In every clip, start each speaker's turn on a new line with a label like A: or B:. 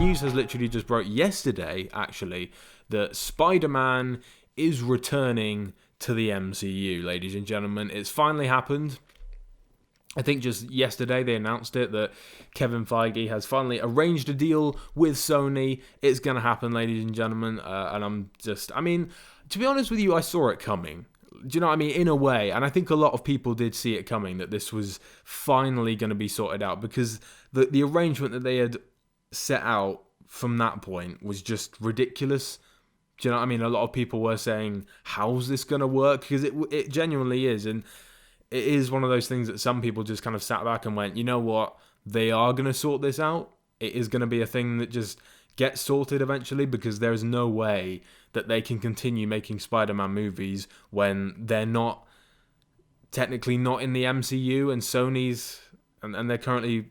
A: news has literally just broke yesterday, actually, that Spider-Man is returning to the MCU, ladies and gentlemen. It's finally happened. I think just yesterday they announced it, that Kevin Feige has finally arranged a deal with Sony. It's going to happen, ladies and gentlemen. And to be honest with you, I saw it coming. Do you know what I mean? In a way. And I think a lot of people did see it coming, that this was finally going to be sorted out, because the arrangement that they had set out from that point was just ridiculous. Do you know what I mean? A lot of people were saying, how's this going to work? Because it genuinely is. And it is one of those things that some people just kind of sat back and went, you know what? They are going to sort this out. It is going to be a thing that just gets sorted eventually, because there is no way that they can continue making Spider-Man movies when they're not, technically not in the MCU, and Sony's, and they're currently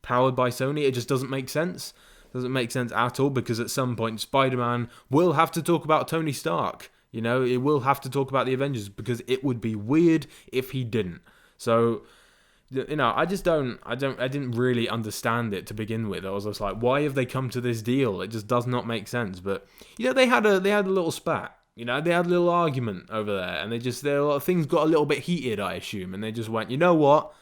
A: powered by Sony. It just doesn't make sense. Doesn't make sense at all, because at some point Spider-Man will have to talk about Tony Stark. You know, it will have to talk about the Avengers, because it would be weird if he didn't. So, you know, I didn't really understand it to begin with. I was just like, why have they come to this deal? It just does not make sense. But, you know, they had a little spat. You know, they had a little argument over there, and things got a little bit heated, I assume, and they just went, you know what?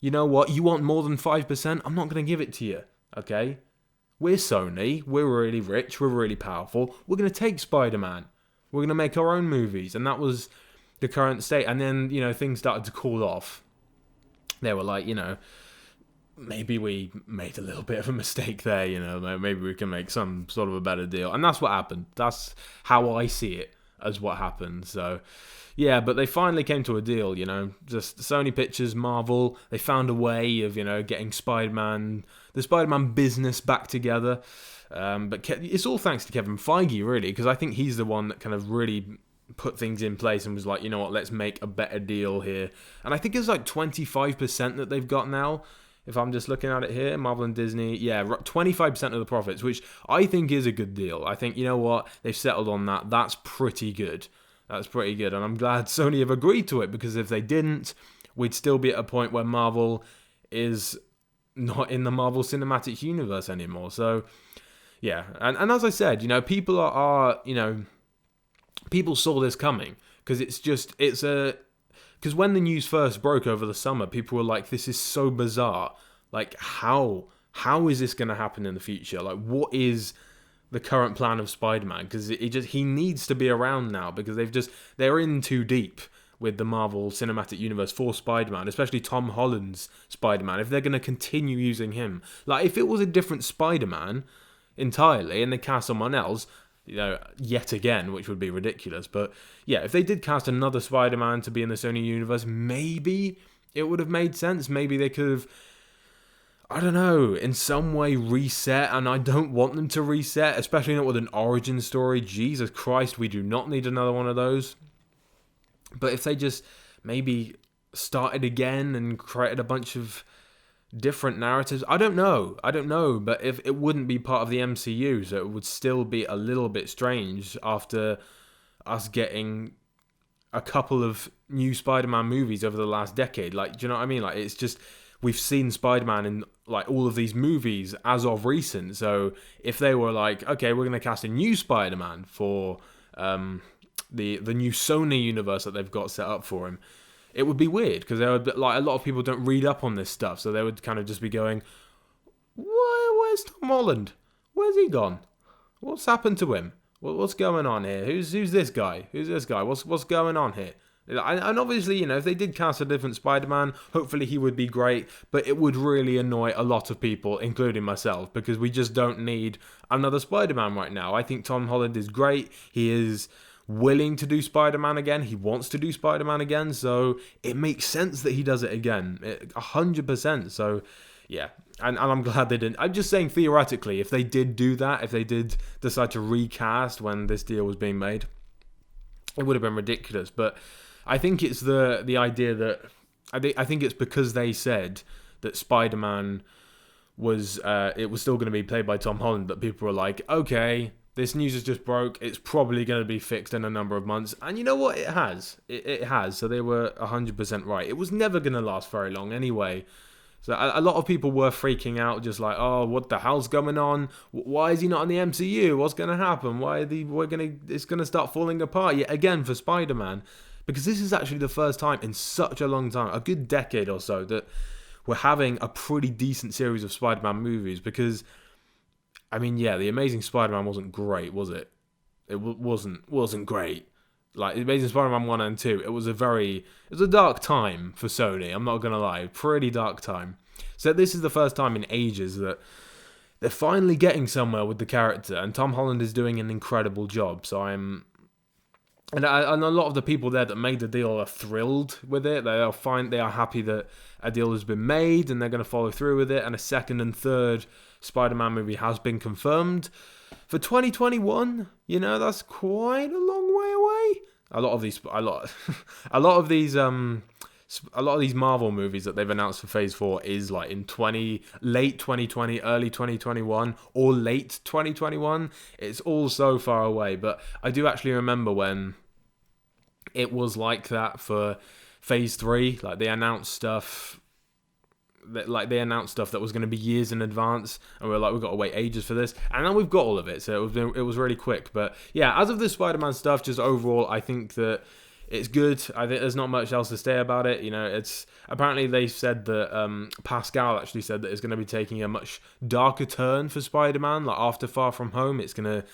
A: You want more than 5%? I'm not going to give it to you, okay? We're Sony, we're really rich, we're really powerful, we're going to take Spider-Man. We're going to make our own movies. And that was the current state. And then, you know, things started to cool off. They were like, you know, maybe we made a little bit of a mistake there, you know, maybe we can make some sort of a better deal. And that's what happened. That's how I see it, as what happened. So, yeah, but they finally came to a deal, you know, just Sony Pictures, Marvel, they found a way of, you know, getting the Spider-Man business back together. But it's all thanks to Kevin Feige, really, because I think he's the one that kind of really put things in place and was like, you know what, let's make a better deal here. And I think it's like 25% that they've got now, if I'm just looking at it here, Marvel and Disney. Yeah, 25% of the profits, which I think is a good deal. I think, you know what, they've settled on that. That's pretty good. That's pretty good. And I'm glad Sony have agreed to it, because if they didn't, we'd still be at a point where Marvel is not in the Marvel Cinematic Universe anymore. So, yeah, and as I said, you know, people people saw this coming, because because when the news first broke over the summer, people were like, this is so bizarre. Like, how is this going to happen in the future? Like, what is the current plan of Spider-Man? Because he needs to be around now, because they're in too deep with the Marvel Cinematic Universe for Spider-Man, especially Tom Holland's Spider-Man, if they're going to continue using him. Like, if it was a different Spider-Man entirely and they cast someone else, you know, yet again, which would be ridiculous, but yeah, if they did cast another Spider-Man to be in the Sony universe, maybe it would have made sense. Maybe they could have, I don't know, in some way reset, and I don't want them to reset, especially not with an origin story. Jesus Christ, we do not need another one of those. But if they just maybe started again and created a bunch of different narratives, I don't know, but if it wouldn't be part of the MCU, so it would still be a little bit strange after us getting a couple of new Spider-Man movies over the last decade. Like, do you know what I mean? Like, it's just, we've seen Spider-Man in like all of these movies as of recent, so if they were like, okay, we're going to cast a new Spider-Man for the new Sony universe that they've got set up for him, it would be weird, because there would be, like, a lot of people don't read up on this stuff, so they would kind of just be going, where's Tom Holland? Where's he gone? What's happened to him? What's going on here? Who's this guy? Who's this guy? What's going on here? And obviously, you know, if they did cast a different Spider-Man, hopefully he would be great, but it would really annoy a lot of people, including myself, because we just don't need another Spider-Man right now. I think Tom Holland is great. He is willing to do Spider-Man again. He wants to do Spider-Man again, so it makes sense that he does it again, 100%. So yeah, and I'm glad they didn't. I'm just saying, theoretically, if they did do that, if they did decide to recast when this deal was being made, it would have been ridiculous. But I think it's the idea that I think it's because they said that Spider-Man was still going to be played by Tom Holland, that people were like, okay, this news has just broke, it's probably going to be fixed in a number of months. And you know what? It has. It has. So they were 100% right. It was never going to last very long anyway.
B: So a lot of people were freaking out, just like, oh, what the hell's going on? Why is he not in the MCU? What's going to happen? It's going to start falling apart yet again for Spider-Man. Because this is actually the first time in such a long time, a good decade or so, that we're having a pretty decent series of Spider-Man movies. Because, I mean, yeah, The Amazing Spider-Man wasn't great, was it? It wasn't great. Like, Amazing Spider-Man 1 and 2, it was a dark time for Sony, I'm not going to lie. Pretty dark time. So this is the first time in ages that they're finally getting somewhere with the character, and Tom Holland is doing an incredible job. So and a lot of the people there that made the deal are thrilled with it. They are happy that a deal has been made, and they're going to follow through with it, and a second and third Spider-Man movie has been confirmed. For 2021, that's quite a long way away. A lot of these Marvel movies that they've announced for Phase 4 is like in late 2020, early 2021, or late 2021. It's all so far away, but I do actually remember when it was like that for Phase 3. Like they announced stuff that was going to be years in advance, and we're like, we've got to wait ages for this, and then we've got all of it, so it was really quick. But yeah, as of this Spider-Man stuff, just overall, I think that it's good. I think there's not much else to say about it. It's apparently they said that Pascal actually said that it's going to be taking a much darker turn for Spider-Man. Like after Far From Home, it's gonna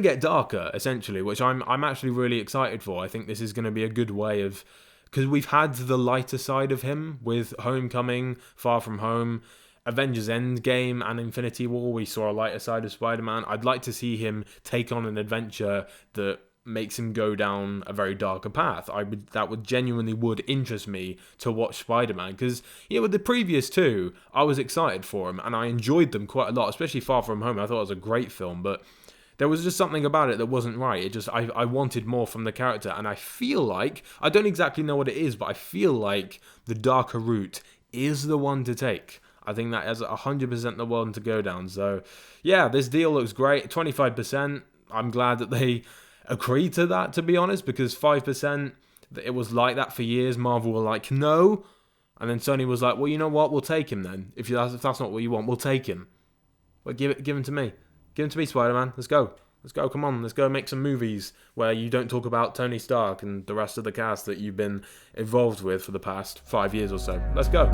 B: get darker essentially, which I'm actually really excited for. I think this is going to be a good way of. Because we've had the lighter side of him with Homecoming, Far From Home, Avengers Endgame, and Infinity War. We saw a lighter side of Spider-Man. I'd like to see him take on an adventure that makes him go down a very darker path. That would genuinely interest me to watch Spider-Man. Because, with the previous two, I was excited for him, and I enjoyed them quite a lot, especially Far From Home. I thought it was a great film, but there was just something about it that wasn't right. I wanted more from the character, and I feel like, I don't exactly know what it is, but I feel like the darker route is the one to take. I think that is 100% the one to go down. So, yeah, this deal looks great. 25%, I'm glad that they agreed to that, to be honest, because 5%, it was like that for years. Marvel were like, no. And then Sony was like, well, you know what? We'll take him then. If that's not what you want, we'll take him. But give him to me. Give him to me, Spider-Man. Let's go. Come on. Let's go make some movies where you don't talk about Tony Stark and the rest of the cast that you've been involved with for the past 5 years or so. Let's go.